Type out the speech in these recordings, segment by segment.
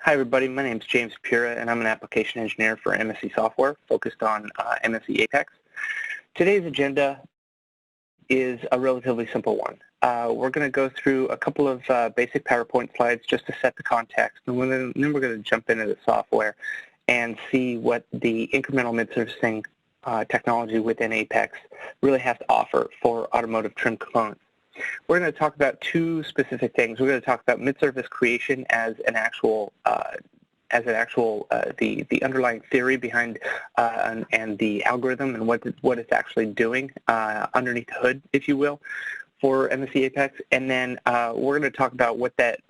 Hi everybody, my name is James Pura and I'm an application engineer for MSC Software focused on MSC Apex. Today's agenda is a relatively simple one. We're going to go through a couple of basic PowerPoint slides just to set the context, and then we're going to jump into the software and see what the incremental mid-surfacing technology within Apex really has to offer for automotive trim components. We're going to talk about two specific things. We're going to talk about mid-surface creation as an actual, the underlying theory behind and the algorithm and what it's actually doing underneath the hood, if you will, for MSC Apex. And then we're going to talk about what that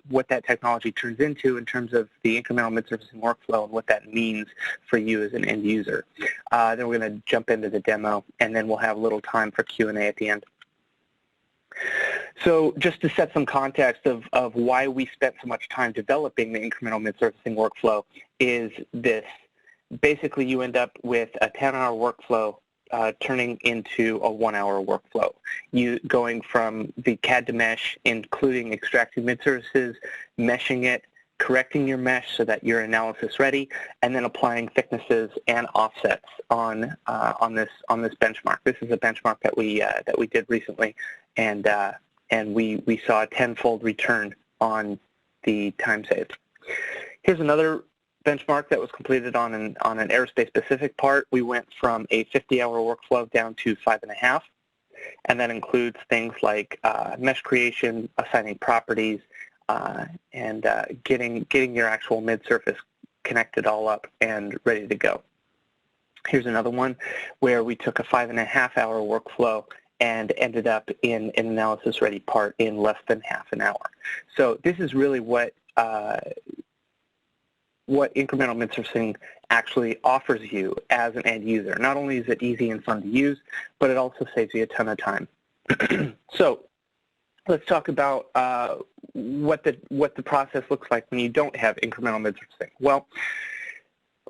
technology turns into in terms of the incremental mid-surfacing workflow and what that means for you as an end user. Then we're going to jump into the demo, and then we'll have a little time for Q&A at the end. So just to set some context of why we spent so much time developing the incremental mid-surfacing workflow is this. Basically, you end up with a 10-hour workflow turning into a 1-hour workflow. You going from the CAD to mesh, including extracting mid-surfaces, meshing it, correcting your mesh so that you're analysis ready, and then applying thicknesses and offsets on this benchmark. This is a benchmark that we did recently, and we saw a 10-fold return on the time saved. Here's another benchmark that was completed on an aerospace-specific part. We went from a 50-hour workflow down to 5.5, and that includes things like mesh creation, assigning properties, and getting your actual mid-surface connected all up and ready to go. Here's another one where we took a 5.5-hour workflow and ended up in an analysis-ready part in less than half an hour. So this is really what incremental mid-surfacing actually offers you as an end user. Not only is it easy and fun to use, but it also saves you a ton of time. So let's talk about what the process looks like when you don't have incremental mid-surfacing. Well,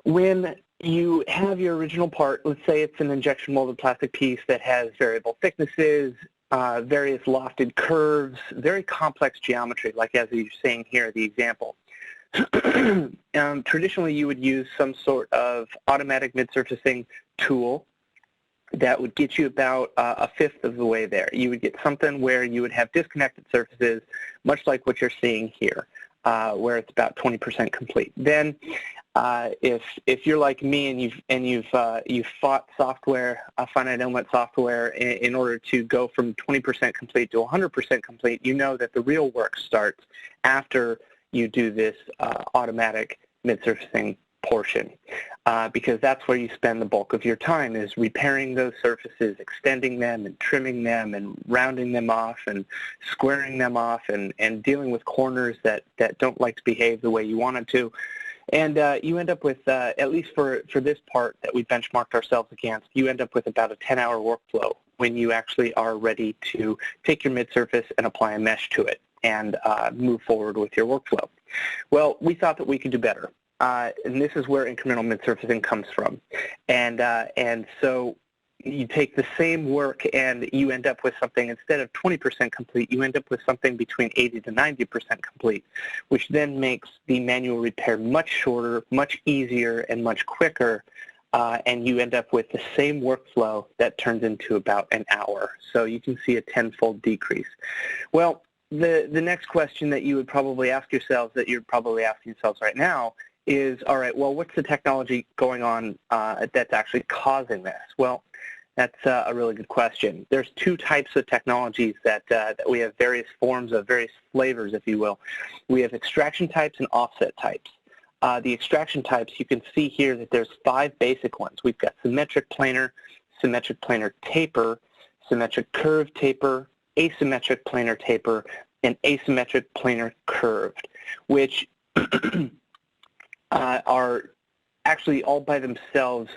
when you have your original part, let's say it's an injection molded plastic piece that has variable thicknesses, various lofted curves, very complex geometry, like as you're seeing here, the example. Traditionally, you would use some sort of automatic mid-surfacing tool that would get you about a fifth of the way there. You would get something where you would have disconnected surfaces, much like what you're seeing here, where it's about 20% complete. Then, if you're like me and you've fought software, finite element software, in order to go from 20% complete to 100% complete, you know that the real work starts after you do this automatic mid-surfacing portion, because that's where you spend the bulk of your time, is repairing those surfaces, extending them and trimming them and rounding them off and squaring them off and dealing with corners that don't like to behave the way you want it to. And you end up with, at least for this part that we benchmarked ourselves against, you end up with about a 10-hour workflow when you actually are ready to take your mid-surface and apply a mesh to it and move forward with your workflow. Well, we thought that we could do better. And this is where incremental mid-surfacing comes from. And so you take the same work and you end up with something, instead of 20% complete, you end up with something between 80 to 90% complete, which then makes the manual repair much shorter, much easier, and much quicker, and you end up with the same workflow that turns into about an hour. So you can see a 10-fold decrease. Well, the next question that you would probably ask yourselves, that you're probably asking yourselves right now, is, all right, well, what's the technology going on that's actually causing this? Well, that's a really good question. There's two types of technologies that we have various forms of, various flavors, if you will. We have extraction types and offset types. The extraction types, you can see here that there's 5 basic ones. We've got symmetric planar taper, symmetric curved taper, asymmetric planar taper, and asymmetric planar curved, which are actually all by themselves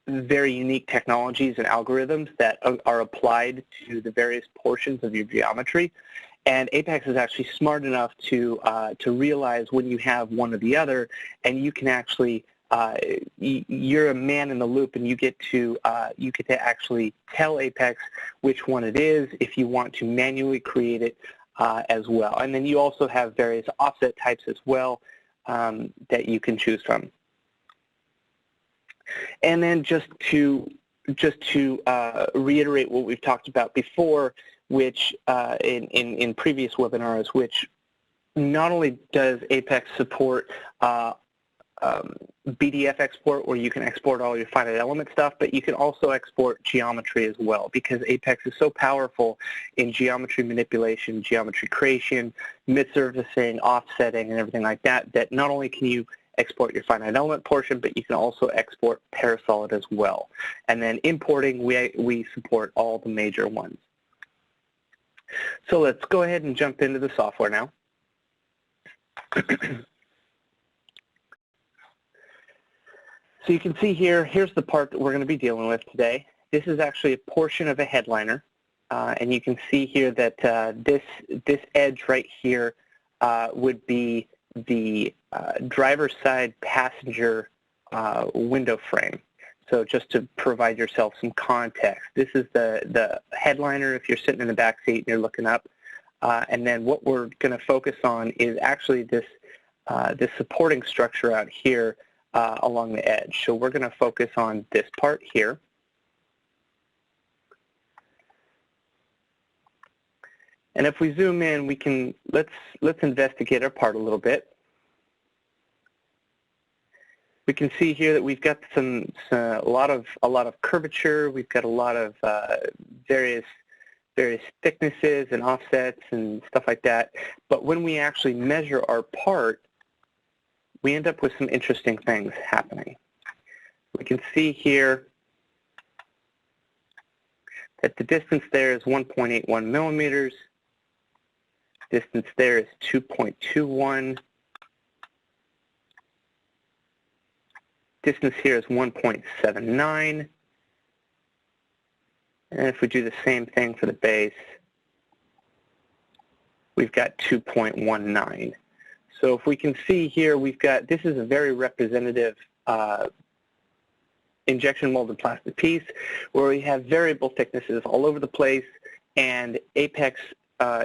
very unique technologies and algorithms that are applied to the various portions of your geometry. And Apex is actually smart enough to realize when you have one or the other, and you can actually you're a man in the loop, and you get to actually tell Apex which one it is if you want to manually create it as well. And then you also have various offset types as well, that you can choose from. And then just to reiterate what we've talked about before, which in previous webinars, which not only does Apex support BDF export, where you can export all your finite element stuff, but you can also export geometry as well, because Apex is so powerful in geometry manipulation, geometry creation, midsurfacing, offsetting, and everything like that, that not only can you export your finite element portion, but you can also export parasolid as well. And then importing, we support all the major ones. So let's go ahead and jump into the software now. So you can see here, here's the part that we're going to be dealing with today. This is actually a portion of a headliner, and you can see here that this edge right here would be the driver's side passenger window frame. So just to provide yourself some context, this is the headliner if you're sitting in the back seat and you're looking up. And then what we're going to focus on is actually this supporting structure out here along the edge. So we're going to focus on this part here. And if we zoom in, we can let's investigate our part a little bit. We can see here that we've got a lot of curvature. We've got a lot of various thicknesses and offsets and stuff like that. But when we actually measure our part, we end up with some interesting things happening. We can see here that the distance there is 1.81 millimeters. Distance there is 2.21. Distance here is 1.79. And if we do the same thing for the base, we've got 2.19. So if we can see here, we've got, this is a very representative injection molded plastic piece where we have variable thicknesses all over the place, and Apex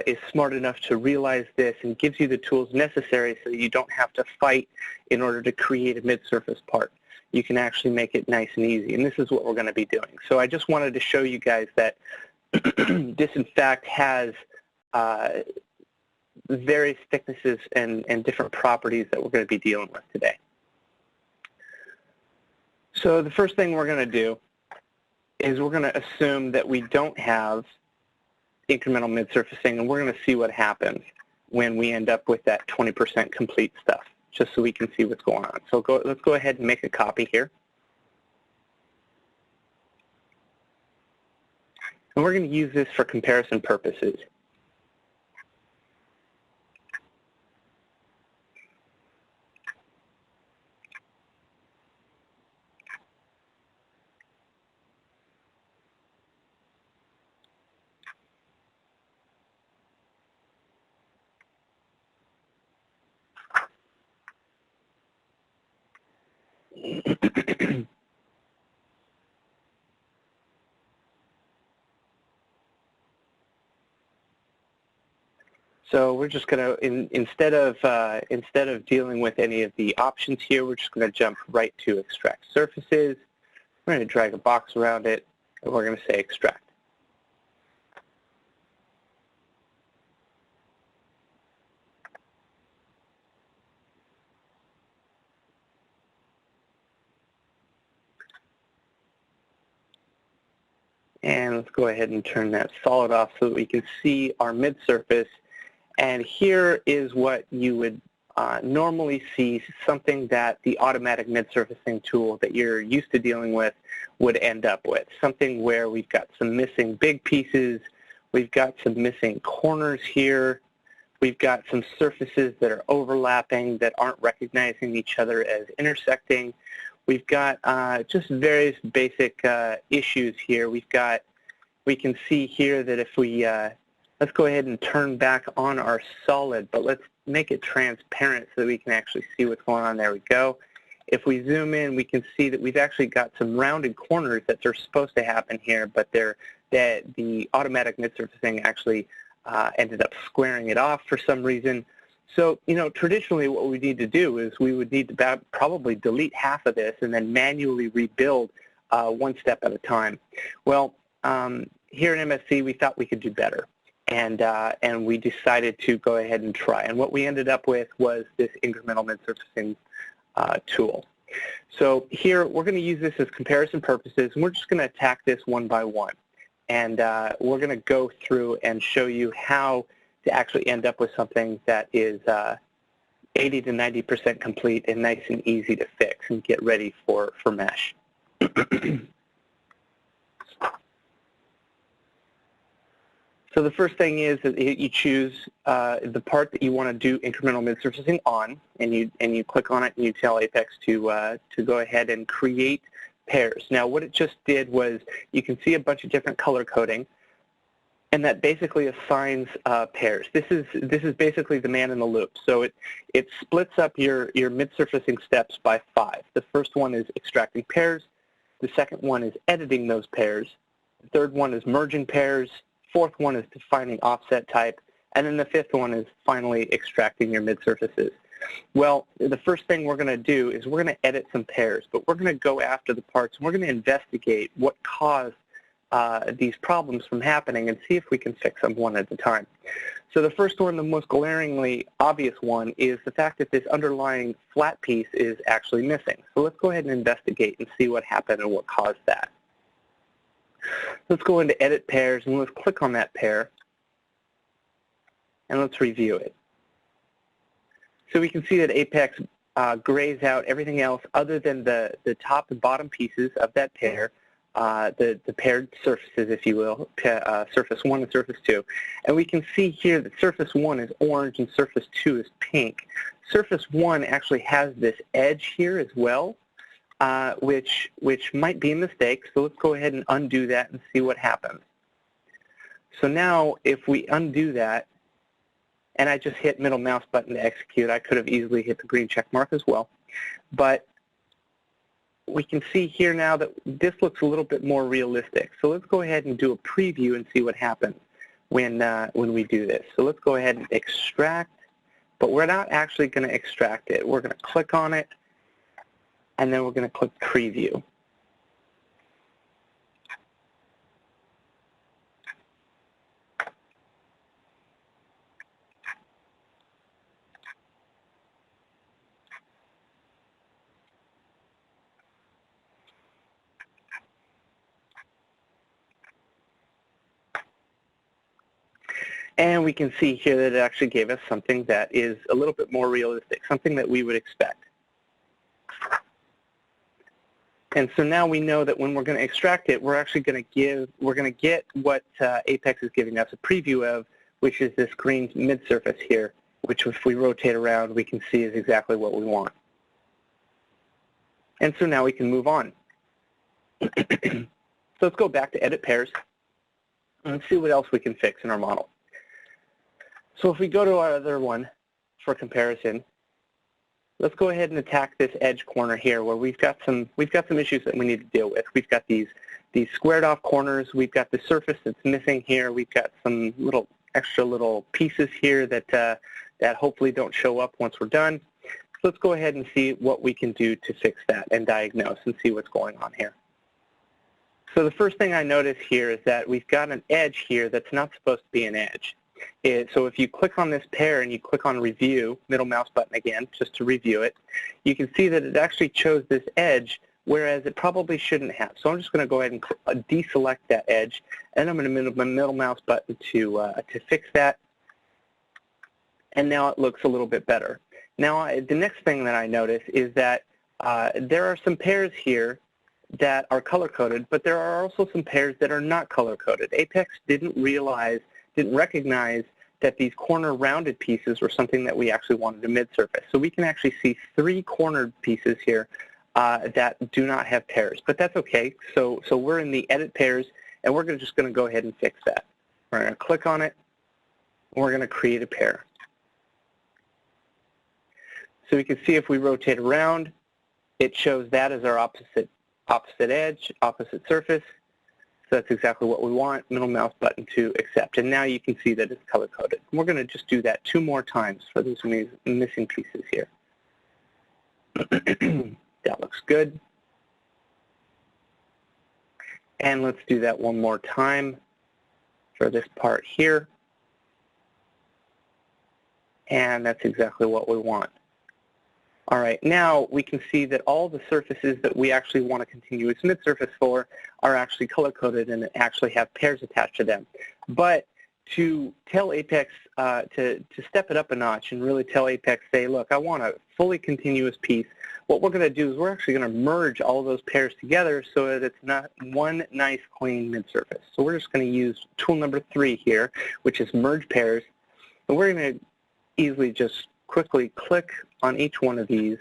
is smart enough to realize this and gives you the tools necessary so you don't have to fight in order to create a mid-surface part. You can actually make it nice and easy, and this is what we're going to be doing. So I just wanted to show you guys that this in fact has various thicknesses and different properties that we're going to be dealing with today. So the first thing we're going to do is we're going to assume that we don't have incremental mid-surfacing, and we're going to see what happens when we end up with that 20% complete stuff, just so we can see what's going on. So let's go ahead and make a copy here. And we're going to use this for comparison purposes. So we're just going to, instead of dealing with any of the options here, we're just going to jump right to extract surfaces. We're going to drag a box around it, and we're going to say extract. And let's go ahead and turn that solid off so that we can see our mid-surface. And here is what you would normally see, something that the automatic mid-surfacing tool that you're used to dealing with would end up with. Something where we've got some missing big pieces, we've got some missing corners here, we've got some surfaces that are overlapping that aren't recognizing each other as intersecting. We've got just various basic issues here. We can see here that if we let's go ahead and turn back on our solid, but let's make it transparent so that we can actually see what's going on. There we go. If we zoom in, we can see that we've actually got some rounded corners that are supposed to happen here, but the automatic mid-surfacing actually ended up squaring it off for some reason. So, traditionally what we need to do is we would need to probably delete half of this and then manually rebuild one step at a time. Well, here at MSC, we thought we could do better, and we decided to go ahead and try. And what we ended up with was this incremental mid-surfacing tool. So here, we're going to use this as comparison purposes, and we're just going to attack this one by one. And we're going to go through and show you how to actually end up with something that is 80 to 90% complete and nice and easy to fix and get ready for mesh. So the first thing is that you choose the part that you want to do incremental mid-surfacing on, and you click on it and you tell Apex to go ahead and create pairs. Now what it just did was you can see a bunch of different color coding, and that basically assigns pairs. This is basically the man in the loop. So it splits up your mid-surfacing steps by 5. The first one is extracting pairs. The second one is editing those pairs. The third one is merging pairs. Fourth one is defining offset type. And then the fifth one is finally extracting your mid-surfaces. Well, the first thing we're going to do is we're going to edit some pairs, but we're going to go after the parts and we're going to investigate what caused these problems from happening and see if we can fix them one at a time. So the first one, the most glaringly obvious one, is the fact that this underlying flat piece is actually missing. So let's go ahead and investigate and see what happened and what caused that. Let's go into Edit Pairs and let's click on that pair and let's review it. So we can see that Apex grays out everything else other than the top and bottom pieces of that pair, the paired surfaces, if you will, surface 1 and surface 2. And we can see here that surface 1 is orange and surface 2 is pink. Surface 1 actually has this edge here as well, which might be a mistake. So let's go ahead and undo that and see what happens. So now if we undo that, and I just hit middle mouse button to execute, I could have easily hit the green check mark as well. But we can see here now that this looks a little bit more realistic. So let's go ahead and do a preview and see what happens when we do this. So let's go ahead and extract, but we're not actually going to extract it. We're going to click on it, and then we're going to click preview. And we can see here that it actually gave us something that is a little bit more realistic, something that we would expect. And so now we know that when we're going to extract it, we're actually going to get what Apex is giving us a preview of, which is this green mid-surface here, which if we rotate around, we can see is exactly what we want. And so now we can move on. So let's go back to Edit Pairs and see what else we can fix in our model. So if we go to our other one for comparison, let's go ahead and attack this edge corner here where we've got some issues that we need to deal with. We've got these squared off corners, we've got the surface that's missing here, we've got some extra little pieces here that hopefully don't show up once we're done. So let's go ahead and see what we can do to fix that and diagnose and see what's going on here. So the first thing I notice here is that we've got an edge here that's not supposed to be an edge. So if you click on this pair and you click on Review, middle mouse button again, just to review it, you can see that it actually chose this edge, whereas it probably shouldn't have. So I'm just going to go ahead and deselect that edge, and I'm going to move my middle mouse button to fix that, and now it looks a little bit better. Now the next thing that I notice is that there are some pairs here that are color-coded, but there are also some pairs that are not color-coded. Apex didn't recognize that these corner rounded pieces were something that we actually wanted to mid-surface. So we can actually see 3 cornered pieces here that do not have pairs, but that's okay. So we're in the Edit Pairs, and we're just going to go ahead and fix that. We're going to click on it, and we're going to create a pair. So we can see if we rotate around, it shows that as our opposite edge, opposite surface. So that's exactly what we want, middle mouse button to accept. And now you can see that it's color-coded. We're going to just do that 2 more times for these missing pieces here. That looks good. And let's do that 1 more time for this part here. And that's exactly what we want. All right, now we can see that all the surfaces that we actually want a continuous midsurface for are actually color-coded and actually have pairs attached to them. But to tell Apex, to step it up a notch and really tell Apex, say, look, I want a fully continuous piece, what we're going to do is we're actually going to merge all of those pairs together so that it's not one nice, clean midsurface. So we're just going to use tool number 3 here, which is merge pairs. And we're going to easily just quickly click on each one of these,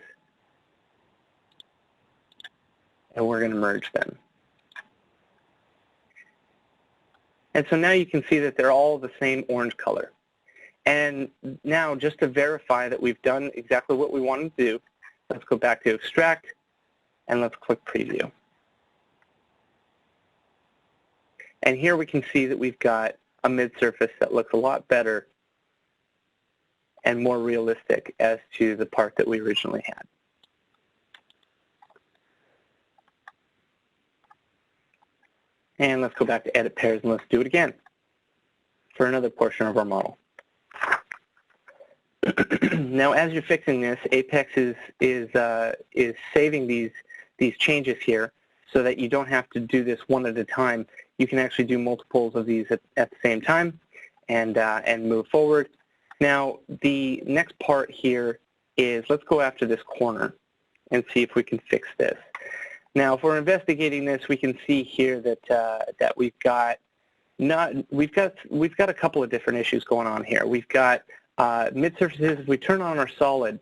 and we're going to merge them. And so now you can see that they're all the same orange color. And now, just to verify that we've done exactly what we wanted to do, let's go back to Extract, and let's click Preview. And here we can see that we've got a midsurface that looks a lot better and more realistic as to the part that we originally had. And let's go back to Edit Pairs and let's do it again for another portion of our model. Now, as you're fixing this, Apex is saving these changes here so that you don't have to do this one at a time. You can actually do multiples of these at the same time and move forward. Now, the next part here is let's go after this corner and see if we can fix this. Now, if we're investigating this, we can see here that that we've got a couple of different issues going on here. We've got midsurfaces. If we turn on our solid,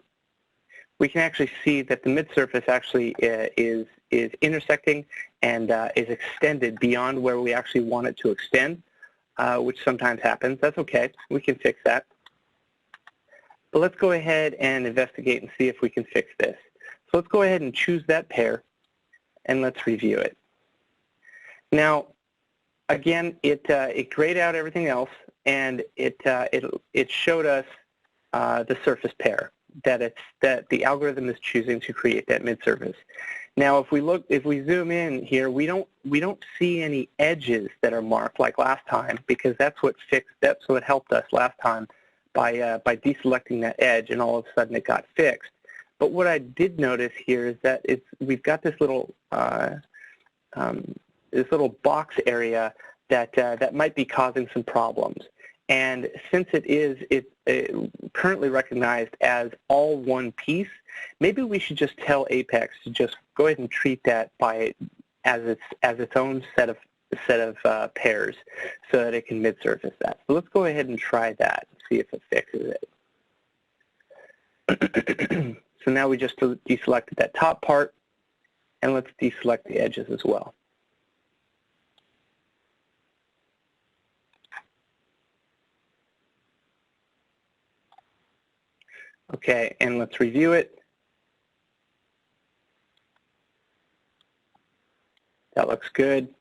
we can actually see that the midsurface actually is intersecting and is extended beyond where we actually want it to extend, which sometimes happens. That's okay. We can fix that. But let's go ahead and investigate and see if we can fix this. So let's go ahead and choose that pair, and let's review it. Now, again, it grayed out everything else, and it showed us the surface pair that the algorithm is choosing to create that midsurface. Now, if we zoom in here, we don't see any edges that are marked like last time, because that's what helped us last time by deselecting that edge, and all of a sudden it got fixed. But what I did notice here is that we've got this little box area that might be causing some problems. And since it is currently recognized as all one piece, maybe we should just tell Apex to just go ahead and treat that as its own set of pairs, so that it can midsurface that. So let's go ahead and try that and see if it fixes it. So now we just deselected that top part, and let's deselect the edges as well. Okay, and let's review it. That looks good.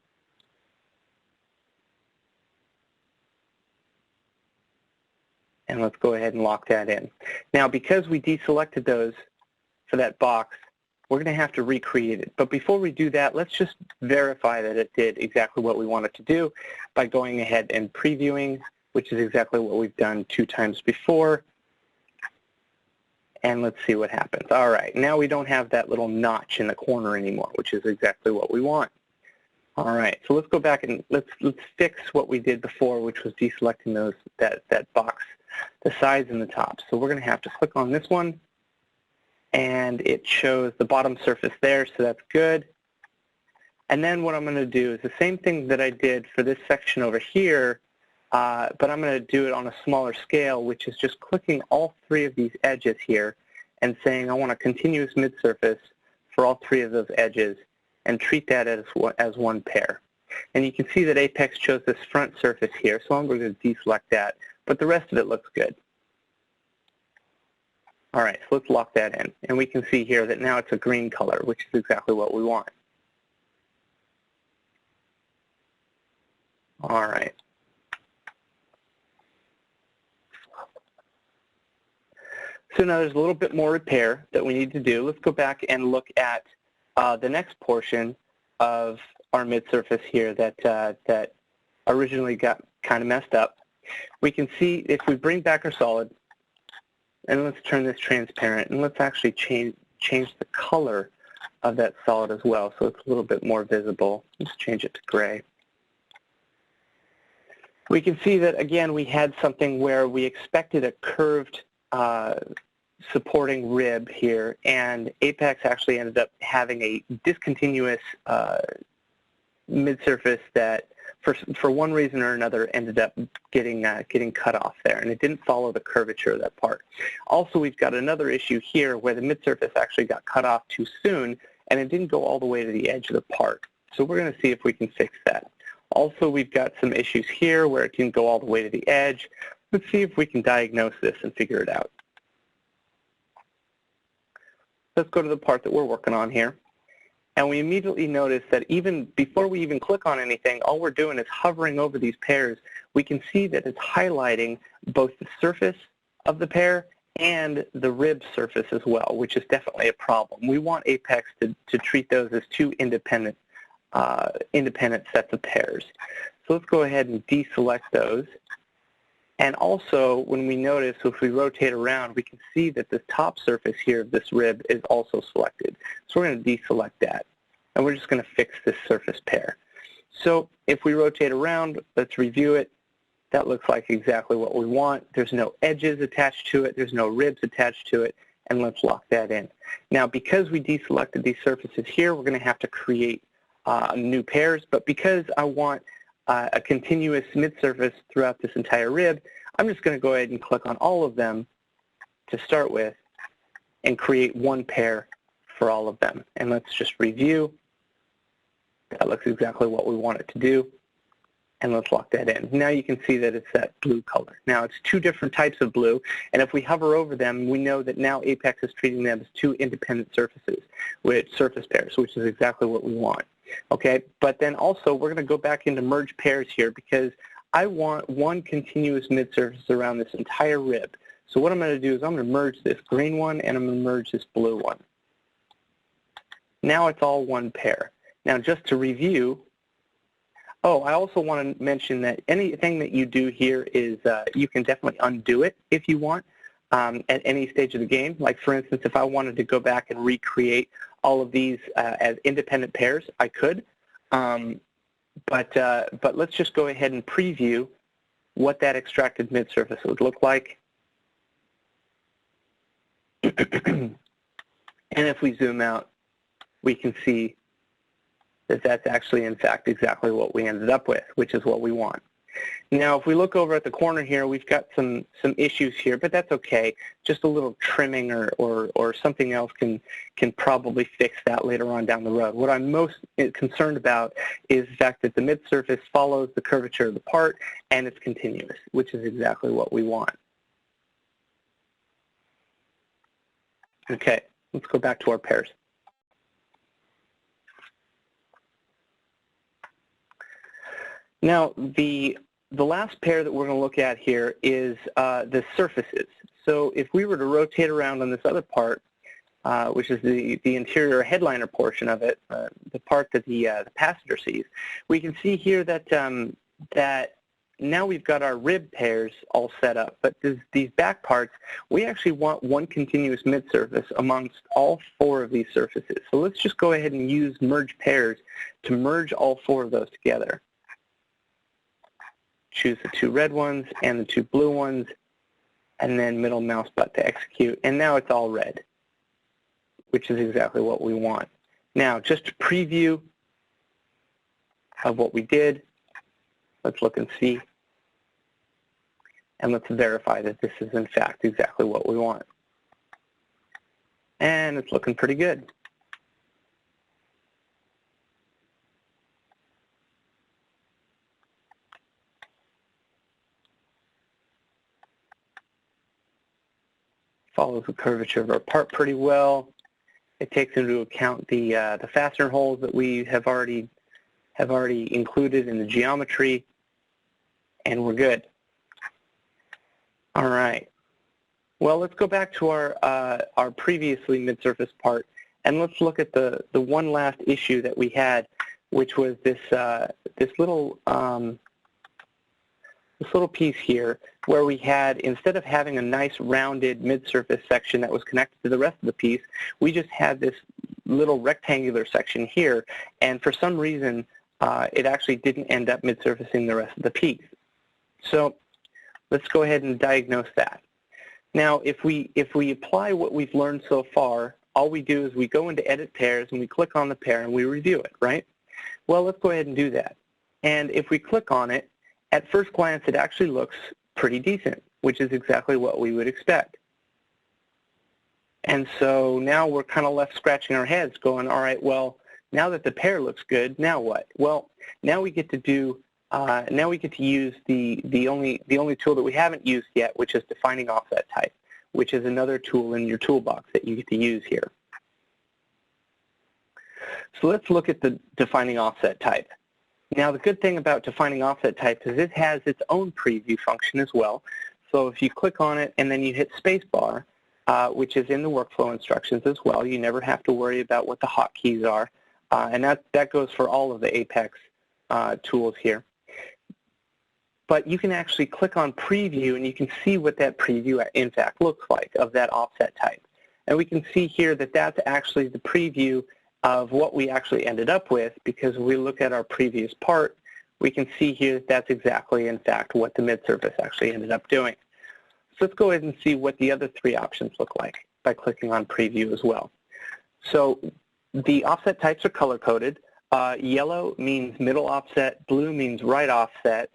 And let's go ahead and lock that in. Now, because we deselected those for that box, we're going to have to recreate it. But before we do that, let's just verify that it did exactly what we wanted to do by going ahead and previewing, which is exactly what we've done 2 times before. And let's see what happens. All right, now we don't have that little notch in the corner anymore, which is exactly what we want. All right, so let's go back and let's fix what we did before, which was deselecting that box, the sides and the top. So we're going to have to click on this one, and it shows the bottom surface there, so that's good. And then what I'm going to do is the same thing that I did for this section over here, but I'm going to do it on a smaller scale, which is just clicking all 3 of these edges here and saying I want a continuous midsurface for all 3 of those edges and treat that as one pair. And you can see that Apex chose this front surface here, so I'm going to deselect that, but the rest of it looks good. All right, so let's lock that in. And we can see here that now it's a green color, which is exactly what we want. All right. So now there's a little bit more repair that we need to do. Let's go back and look at the next portion of our mid-surface here that originally got kind of messed up. We can see if we bring back our solid, and let's turn this transparent, and let's actually change the color of that solid as well so it's a little bit more visible. Let's change it to gray. We can see that, again, we had something where we expected a curved supporting rib here, and Apex actually ended up having a discontinuous mid-surface that, for one reason or another, ended up getting cut off there, and it didn't follow the curvature of that part. Also, we've got another issue here where the mid-surface actually got cut off too soon, and it didn't go all the way to the edge of the part. So we're going to see if we can fix that. Also, we've got some issues here where it didn't go all the way to the edge. Let's see if we can diagnose this and figure it out. Let's go to the part that we're working on here. And we immediately notice that even before we even click on anything, all we're doing is hovering over these pairs. We can see that it's highlighting both the surface of the pair and the rib surface as well, which is definitely a problem. We want Apex to treat those as two independent sets of pairs. So let's go ahead and deselect those. And also, when we notice, if we rotate around, we can see that the top surface here of this rib is also selected. So we're going to deselect that, and we're just going to fix this surface pair. So if we rotate around, let's review it. That looks like exactly what we want. There's no edges attached to it. There's no ribs attached to it, and let's lock that in. Now, because we deselected these surfaces here, we're going to have to create new pairs, but because I want a continuous mid-surface throughout this entire rib, I'm just going to go ahead and click on all of them to start with and create one pair for all of them. And let's just review. That looks exactly what we want it to do. And let's lock that in. Now you can see that it's that blue color. Now it's two different types of blue, and if we hover over them, we know that now Apex is treating them as two independent surfaces, surface pairs, which is exactly what we want. Okay, but then also we're going to go back into merge pairs here because I want one continuous mid-surface around this entire rib. So what I'm going to do is I'm going to merge this green one and I'm going to merge this blue one. Now it's all one pair. Now just to review, I also want to mention that anything that you do here is you can definitely undo it if you want at any stage of the game. Like for instance, if I wanted to go back and recreate all of these as independent pairs, I could. But let's just go ahead and preview what that extracted mid-surface would look like. And if we zoom out, we can see that that's actually, in fact, exactly what we ended up with, which is what we want. Now, if we look over at the corner here, we've got some issues here, but that's okay. Just a little trimming or something else can probably fix that later on down the road. What I'm most concerned about is the fact that the mid-surface follows the curvature of the part and it's continuous, which is exactly what we want. Okay, let's go back to our pairs. Now, the last pair that we're going to look at here is the surfaces. So if we were to rotate around on this other part, which is the interior headliner portion of it, the part that the passenger sees, we can see here that that now we've got our rib pairs all set up. But these back parts, we actually want one continuous mid-surface amongst all four of these surfaces. So let's just go ahead and use merge pairs to merge all four of those together. Choose the two red ones and the two blue ones, and then middle mouse button to execute. And now it's all red, which is exactly what we want. Now, just to preview of what we did, let's look and see. And let's verify that this is, in fact, exactly what we want. And it's looking pretty good. Follows the curvature of our part pretty well. It takes into account the fastener holes that we have already included in the geometry, and we're good. All right. Well, let's go back to our previously mid-surface part, and let's look at the one last issue that we had, which was this little piece here, where we had, instead of having a nice rounded mid-surface section that was connected to the rest of the piece, we just had this little rectangular section here, and for some reason it actually didn't end up mid-surfacing the rest of the piece. So let's go ahead and diagnose that. Now, if we apply what we've learned so far, all we do is we go into Edit Pairs and we click on the pair and we review it, right? Well, let's go ahead and do that. And if we click on it, at first glance, it actually looks pretty decent, which is exactly what we would expect. And so now we're kind of left scratching our heads going, all right, well, now that the pair looks good, now what? Well, now we get to do now we get to use the only tool that we haven't used yet, which is defining offset type, which is another tool in your toolbox that you get to use here. So let's look at the defining offset type. Now, the good thing about defining offset type is it has its own preview function as well. So if you click on it and then you hit spacebar, which is in the workflow instructions as well, you never have to worry about what the hotkeys are, and that goes for all of the Apex tools here. But you can actually click on preview and you can see what that preview in fact looks like of that offset type. And we can see here that that's actually the preview of what we actually ended up with, because when we look at our previous part, we can see here that that's exactly in fact what the mid-surface actually ended up doing. So let's go ahead and see what the other three options look like by clicking on preview as well. So the offset types are color-coded. Yellow means middle offset, blue means right offset,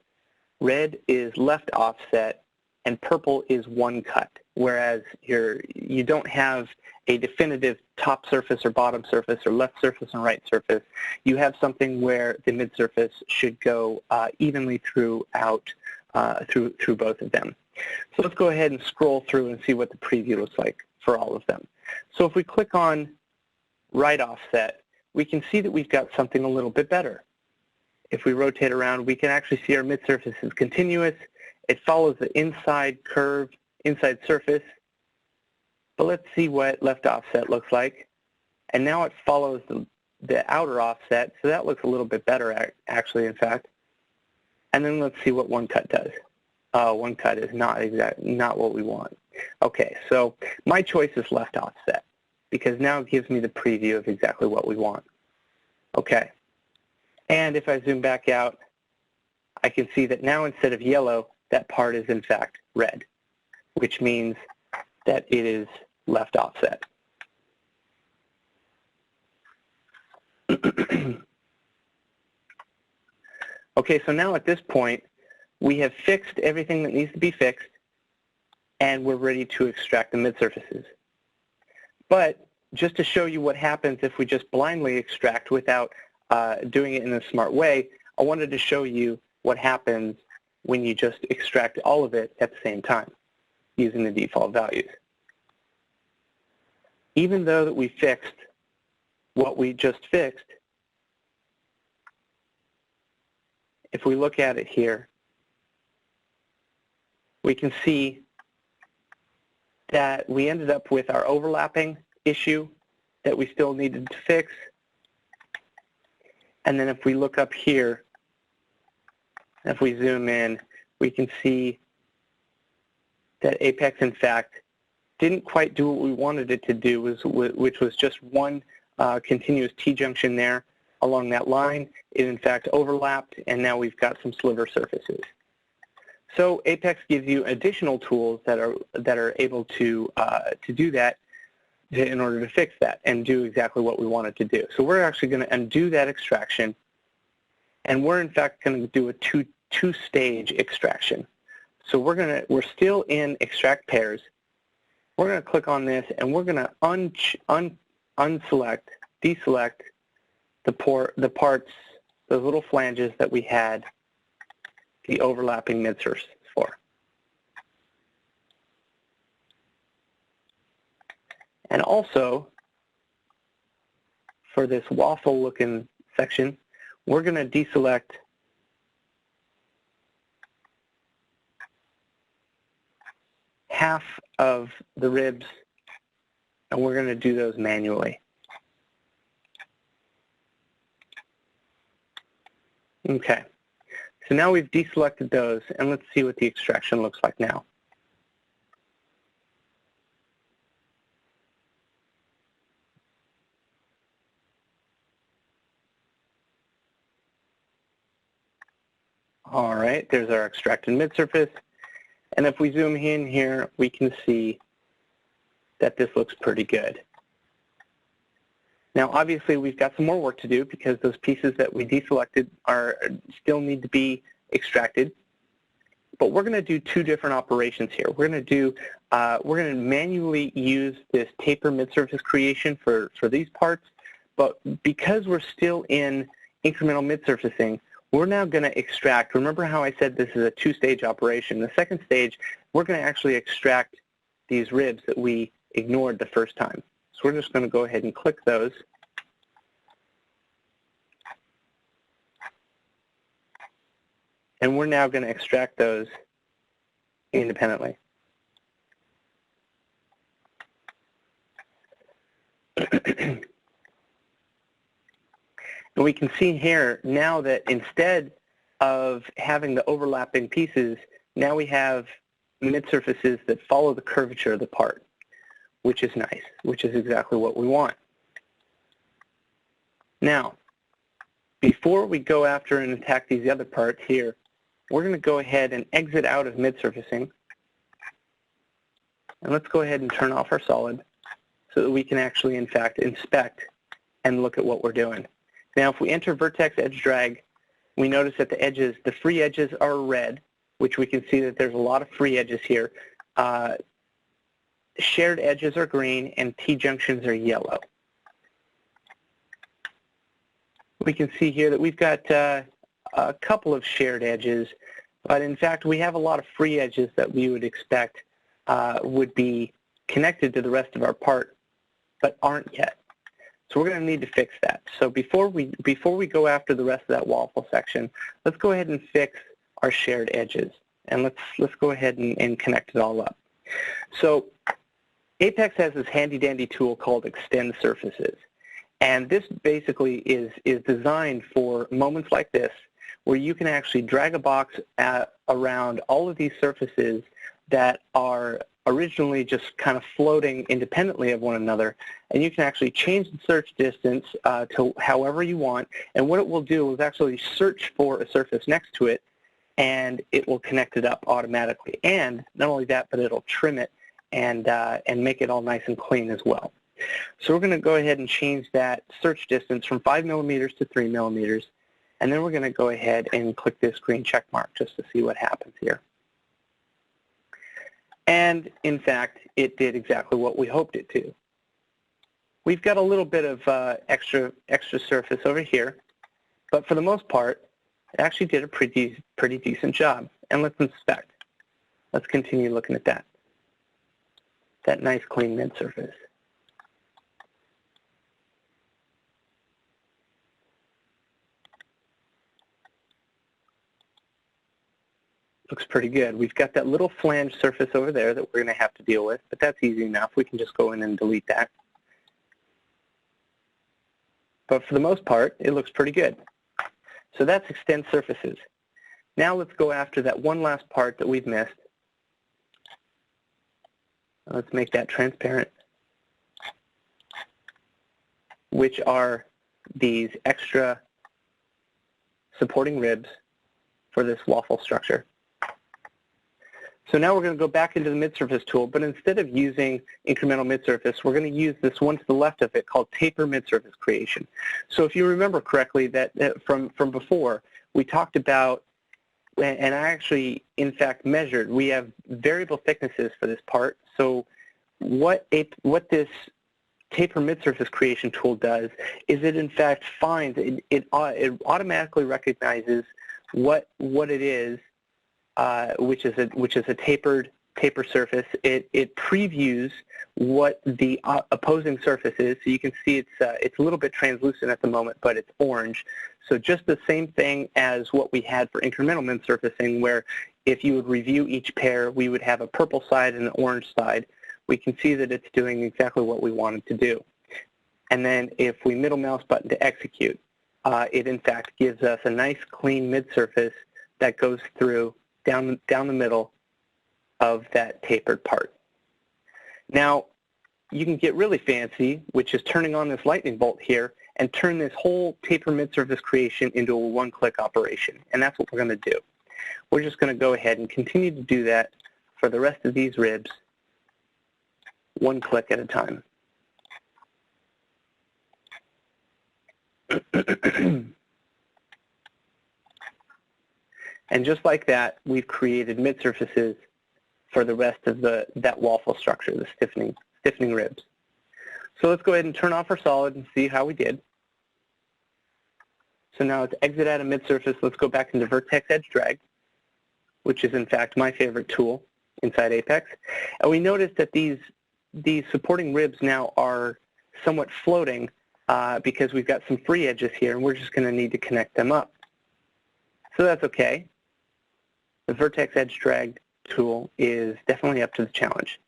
red is left offset, and purple is one cut, whereas you don't have a definitive top surface or bottom surface or left surface and right surface. You have something where the mid-surface should go evenly throughout through both of them. So let's go ahead and scroll through and see what the preview looks like for all of them. So if we click on right offset, we can see that we've got something a little bit better. If we rotate around, we can actually see our mid-surface is continuous. It follows the inside curve, inside surface. But let's see what left offset looks like. And now it follows the outer offset, so that looks a little bit better actually, in fact. And then let's see what one cut does. One cut is not what we want. Okay, so my choice is left offset, because now it gives me the preview of exactly what we want. Okay. And if I zoom back out, I can see that now instead of yellow, that part is in fact red, which means that it is left offset. Okay, so now at this point, we have fixed everything that needs to be fixed, and we're ready to extract the mid-surfaces. But just to show you what happens if we just blindly extract without doing it in a smart way, I wanted to show you what happens when you just extract all of it at the same time using the default values. Even though that we fixed what we just fixed, if we look at it here, we can see that we ended up with our overlapping issue that we still needed to fix. And then if we look up here, if we zoom in, we can see that Apex, in fact, didn't quite do what we wanted it to do, which was just one continuous T-junction there along that line. It, in fact, overlapped, and now we've got some sliver surfaces. So Apex gives you additional tools that are able to do that in order to fix that and do exactly what we want it to do. So we're actually going to undo that extraction, and we're in fact going to do a two-stage extraction. So we're still in extract pairs. We're going to click on this, and we're going to deselect the parts, those little flanges that we had the overlapping mid-surface for. And also, for this waffle-looking section, we're going to deselect half of the ribs, and we're going to do those manually. Okay, so now we've deselected those, and let's see what the extraction looks like now. All right, there's our extracted midsurface. And if we zoom in here, we can see that this looks pretty good. Now, obviously, we've got some more work to do because those pieces that we deselected still need to be extracted. But we're going to do two different operations here. We're going to manually use this taper midsurface creation for these parts. But because we're still in incremental midsurfacing, we're now going to extract. Remember how I said this is a two-stage operation. The second stage, we're going to actually extract these ribs that we ignored the first time. So we're just going to go ahead and click those. And we're now going to extract those independently. And we can see here now that instead of having the overlapping pieces, now we have midsurfaces that follow the curvature of the part, which is nice, which is exactly what we want. Now, before we go after and attack these other parts here, we're going to go ahead and exit out of midsurfacing. And let's go ahead and turn off our solid so that we can actually, in fact, inspect and look at what we're doing. Now, if we enter vertex edge drag, we notice that the edges, the free edges are red, which we can see that there's a lot of free edges here. Shared edges are green, and T-junctions are yellow. We can see here that we've got a couple of shared edges, but in fact, we have a lot of free edges that we would expect would be connected to the rest of our part, but aren't yet. So we're going to need to fix that. So before we go after the rest of that waffle section, let's go ahead and fix our shared edges, and let's go ahead and connect it all up. So Apex has this handy-dandy tool called Extend Surfaces, and this basically is designed for moments like this, where you can actually drag a box around all of these surfaces that are originally just kind of floating independently of one another, and you can actually change the search distance to however you want, and what it will do is actually search for a surface next to it, and it will connect it up automatically. And not only that, but it'll trim it and make it all nice and clean as well. So we're going to go ahead and change that search distance from 5 millimeters to 3 millimeters, and then we're going to go ahead and click this green check mark just to see what happens here. And in fact, it did exactly what we hoped it to. We've got a little bit of extra surface over here, but for the most part, it actually did a pretty decent job. And let's inspect. Let's continue looking at that. That nice clean mid surface. Looks pretty good. We've got that little flange surface over there that we're going to have to deal with, but that's easy enough. We can just go in and delete that. But for the most part, it looks pretty good. So that's Extend Surfaces. Now let's go after that one last part that we've missed. Let's make that transparent, which are these extra supporting ribs for this waffle structure. So now we're going to go back into the midsurface tool, but instead of using incremental midsurface, we're going to use this one to the left of it called taper midsurface creation. So if you remember correctly, that from before, we talked about, and I actually, in fact, measured, we have variable thicknesses for this part. So what this taper midsurface creation tool does is it, in fact, finds, it automatically recognizes what it is, which is a taper surface. It previews what the opposing surface is. So you can see it's a little bit translucent at the moment, but it's orange. So just the same thing as what we had for incremental midsurfacing, where if you would review each pair, we would have a purple side and an orange side. We can see that it's doing exactly what we wanted to do. And then if we middle mouse button to execute, it in fact gives us a nice clean mid-surface that goes through down the middle of that tapered part. Now, you can get really fancy, which is turning on this lightning bolt here and turn this whole taper mid-surface creation into a one-click operation. And that's what we're going to do. We're just going to go ahead and continue to do that for the rest of these ribs, one click at a time. And just like that, we've created mid-surfaces for the rest of that waffle structure, the stiffening ribs. So let's go ahead and turn off our solid and see how we did. So now let's exit out of mid-surface. Let's go back into vertex edge drag, which is in fact my favorite tool inside Apex. And we notice that these supporting ribs now are somewhat floating because we've got some free edges here, and we're just going to need to connect them up. So that's okay. The vertex edge drag tool is definitely up to the challenge.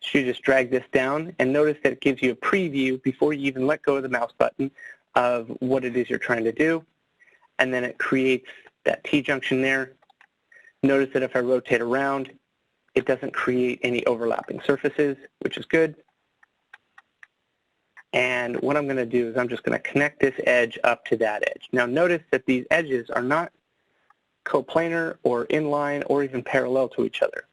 So you just drag this down, and notice that it gives you a preview before you even let go of the mouse button of what it is you're trying to do, and then it creates that T-junction there. Notice that if I rotate around, it doesn't create any overlapping surfaces, which is good. And what I'm going to do is I'm just going to connect this edge up to that edge. Now notice that these edges are not coplanar or inline or even parallel to each other.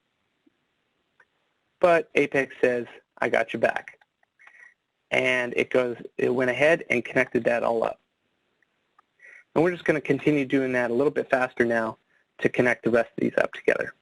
But Apex says, I got your back. And it went ahead and connected that all up. And we're just going to continue doing that a little bit faster now to connect the rest of these up together.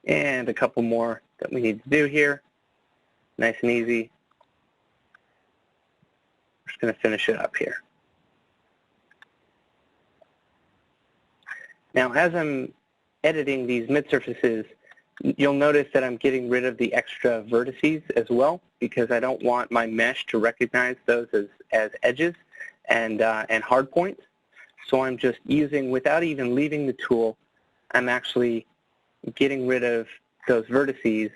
And a couple more that we need to do here. Nice and easy. We're just going to finish it up here. Now, as I'm editing these mid-surfaces, you'll notice that I'm getting rid of the extra vertices as well, because I don't want my mesh to recognize those as edges and hard points. So I'm just using, without even leaving the tool, I'm actually getting rid of those vertices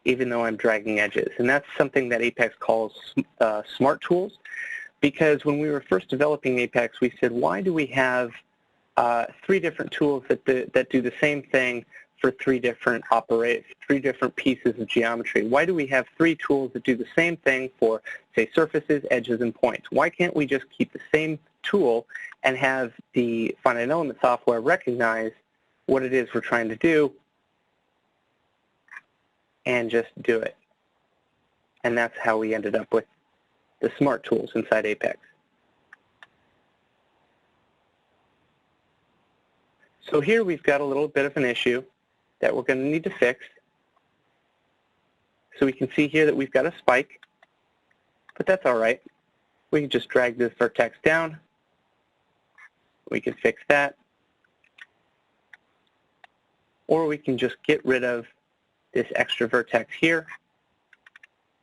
even though I'm dragging edges. And that's something that Apex calls smart tools, because when we were first developing Apex, we said, why do we have 3 different tools that do the same thing for 3 different pieces of geometry? Why do we have 3 tools that do the same thing for, say, surfaces, edges, and points? Why can't we just keep the same tool and have the finite element software recognize what it is we're trying to do and just do it? And that's how we ended up with the smart tools inside Apex. So here we've got a little bit of an issue that we're going to need to fix. So we can see here that we've got a spike, but that's all right. We can just drag this vertex down. We can fix that. Or we can just get rid of this extra vertex here,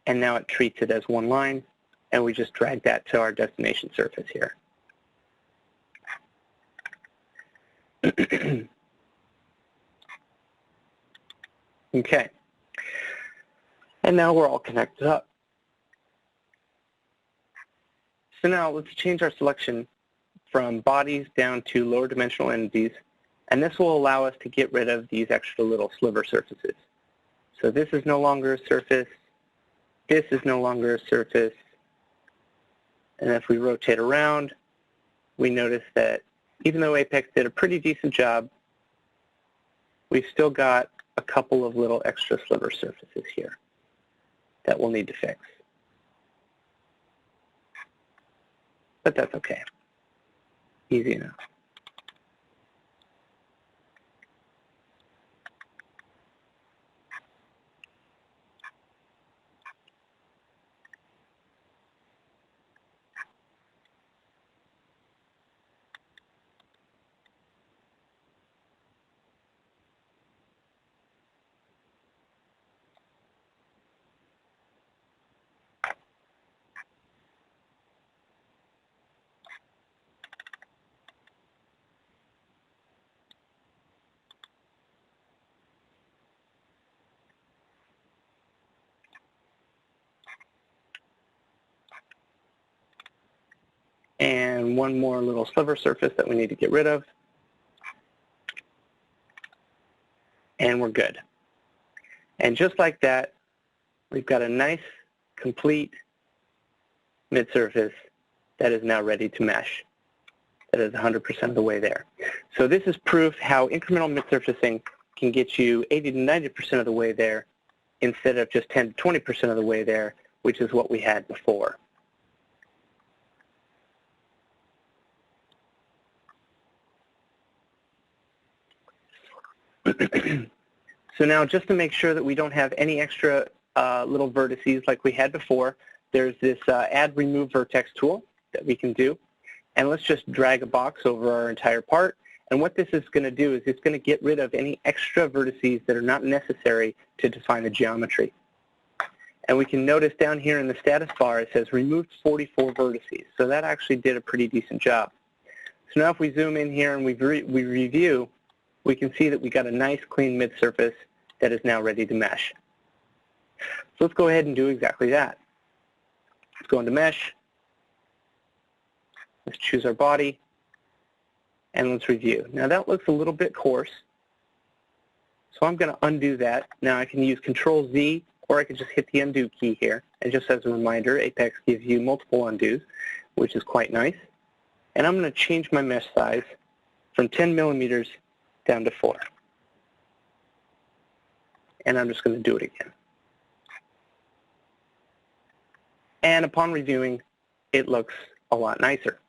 and now it treats it as one line, and we just drag that to our destination surface here. Okay, and now we're all connected up. So now let's change our selection from bodies down to lower dimensional entities, and this will allow us to get rid of these extra little sliver surfaces. So this is no longer a surface, this is no longer a surface, and if we rotate around, we notice that even though Apex did a pretty decent job, we've still got a couple of little extra sliver surfaces here that we'll need to fix. But that's okay. Easy enough. And one more little sliver surface that we need to get rid of. And we're good. And just like that, we've got a nice, complete mid-surface that is now ready to mesh. That is 100% of the way there. So this is proof how incremental mid-surfacing can get you 80 to 90% of the way there instead of just 10 to 20% of the way there, which is what we had before. So now, just to make sure that we don't have any extra little vertices like we had before, there's this add remove vertex tool that we can do. And let's just drag a box over our entire part. And what this is going to do is it's going to get rid of any extra vertices that are not necessary to define the geometry. And we can notice down here in the status bar it says removed 44 vertices. So that actually did a pretty decent job. So now if we zoom in here and we review, we can see that we got a nice clean mid-surface that is now ready to mesh. So let's go ahead and do exactly that. Let's go into mesh. Let's choose our body. And let's review. Now that looks a little bit coarse. So I'm going to undo that. Now I can use Control-Z, or I could just hit the undo key here. And just as a reminder, Apex gives you multiple undos, which is quite nice. And I'm going to change my mesh size from 10 millimeters down to 4. And I'm just going to do it again. And upon reviewing, it looks a lot nicer.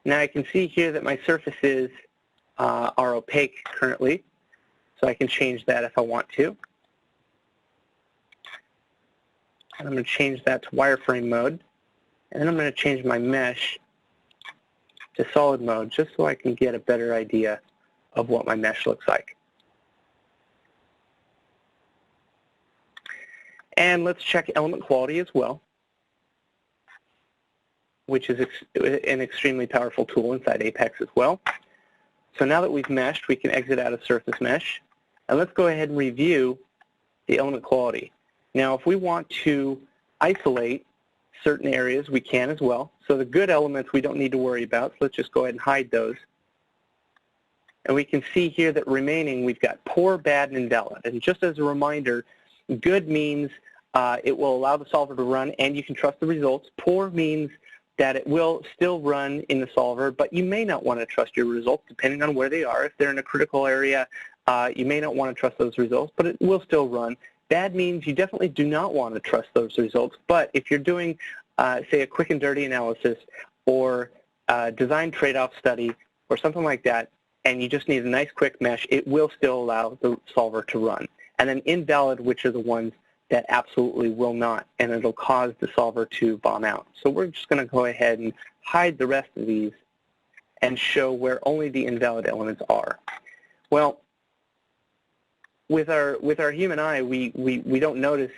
Now I can see here that my surfaces are opaque currently, so I can change that if I want to. And I'm going to change that to wireframe mode. And then I'm going to change my mesh to solid mode just so I can get a better idea of what my mesh looks like. And let's check element quality as well, which is an extremely powerful tool inside Apex as well. So now that we've meshed, we can exit out of surface mesh. And let's go ahead and review the element quality. Now if we want to isolate certain areas, we can as well. So the good elements we don't need to worry about, so let's just go ahead and hide those. And we can see here that remaining, we've got poor, bad, and invalid. And just as a reminder, good means it will allow the solver to run and you can trust the results. Poor means that it will still run in the solver, but you may not want to trust your results depending on where they are. If they're in a critical area, you may not want to trust those results, but it will still run. Bad means you definitely do not want to trust those results, but if you're doing, say, a quick and dirty analysis or a design trade-off study or something like that, and you just need a nice quick mesh, it will still allow the solver to run. And then invalid, which are the ones that absolutely will not, and it'll cause the solver to bomb out. So we're just going to go ahead and hide the rest of these and show where only the invalid elements are. Well, with our human eye, we don't notice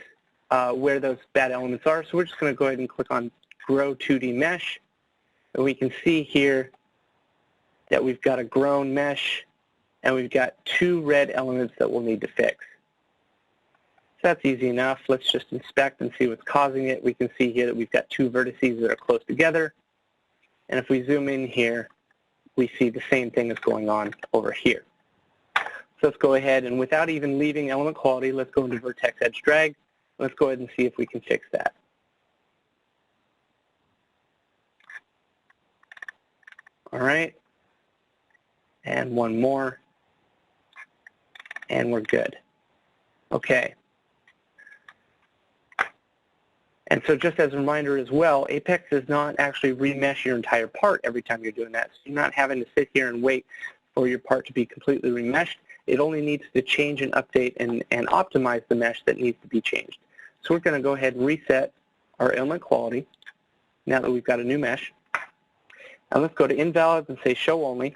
where those bad elements are, so we're just going to go ahead and click on Grow 2D Mesh, and we can see here that we've got a grown mesh, and we've got 2 red elements that we'll need to fix. So that's easy enough. Let's just inspect and see what's causing it. We can see here that we've got 2 vertices that are close together, and if we zoom in here, we see the same thing is going on over here. So let's go ahead and without even leaving element quality, let's go into vertex edge drag. Let's go ahead and see if we can fix that. All right. And one more. And we're good. Okay. And so just as a reminder as well, Apex does not actually remesh your entire part every time you're doing that. So you're not having to sit here and wait for your part to be completely remeshed. It only needs to change and update and optimize the mesh that needs to be changed. So we're going to go ahead and reset our element quality now that we've got a new mesh. And let's go to invalids and say show only,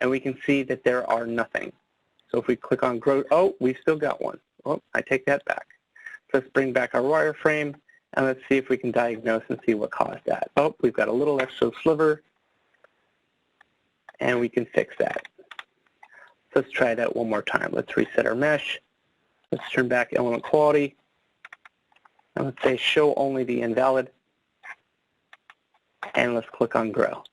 and we can see that there are nothing. So if we click on grow, oh, we've still got one. Oh, I take that back. So let's bring back our wireframe, and let's see if we can diagnose and see what caused that. Oh, we've got a little extra sliver, and we can fix that. Let's try that one more time. Let's reset our mesh. Let's turn back element quality. And let's say show only the invalid. And let's click on grow.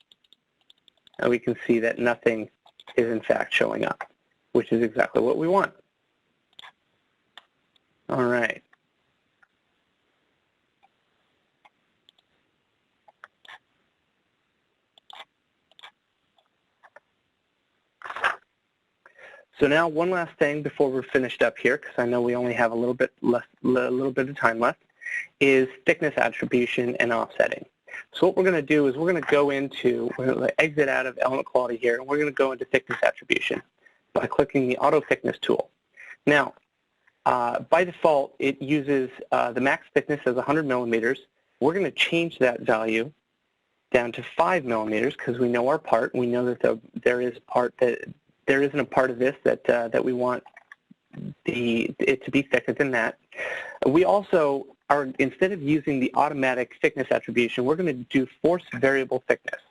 And we can see that nothing is in fact showing up, which is exactly what we want. All right. So now one last thing before we're finished up here, because I know we only have a little bit of time left, is thickness attribution and offsetting. So what we're going to do is we're going to exit out of element quality here, and we're going to go into thickness attribution by clicking the auto thickness tool. Now, by default, it uses the max thickness as 100 millimeters. We're going to change that value down to 5 millimeters because we know our part. We know that there isn't a part of this that we want it to be thicker than that. We also are, instead of using the automatic thickness attribution, we're going to do force variable thickness.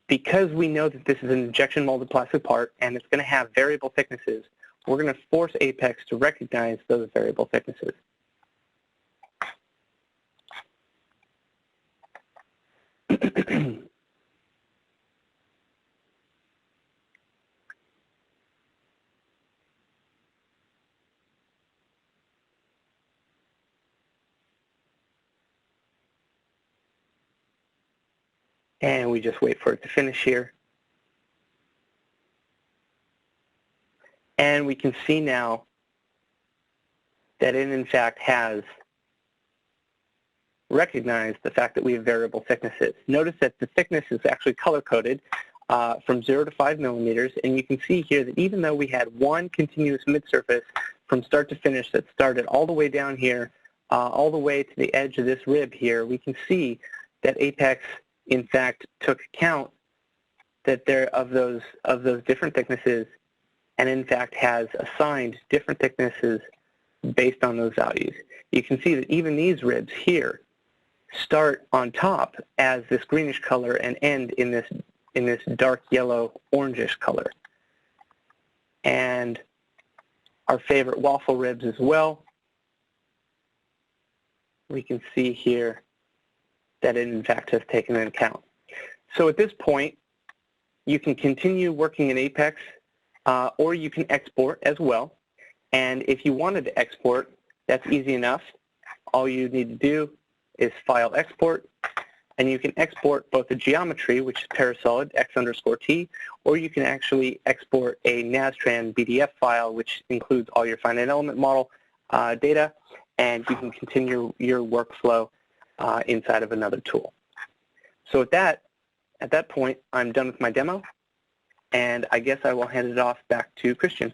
Because we know that this is an injection molded plastic part and it's going to have variable thicknesses, we're going to force Apex to recognize those variable thicknesses. And we just wait for it to finish here. And we can see now that it in fact has recognized the fact that we have variable thicknesses. Notice that the thickness is actually color-coded from 0 to 5 millimeters, and you can see here that even though we had one continuous midsurface from start to finish that started all the way down here, all the way to the edge of this rib here, we can see that Apex in fact took account that of those different thicknesses, and in fact has assigned different thicknesses based on those values. You can see that even these ribs here start on top as this greenish color and end in this dark yellow orangish color. And our favorite waffle ribs as well, we can see here that it in fact has taken into account. So at this point, you can continue working in Apex, or you can export as well. And if you wanted to export, that's easy enough. All you need to do is File Export, and you can export both the geometry, which is parasolid, x_t, or you can actually export a Nastran BDF file, which includes all your finite element model data, and you can continue your workflow inside of another tool. So at that point, I'm done with my demo, and I guess I will hand it off back to Christian.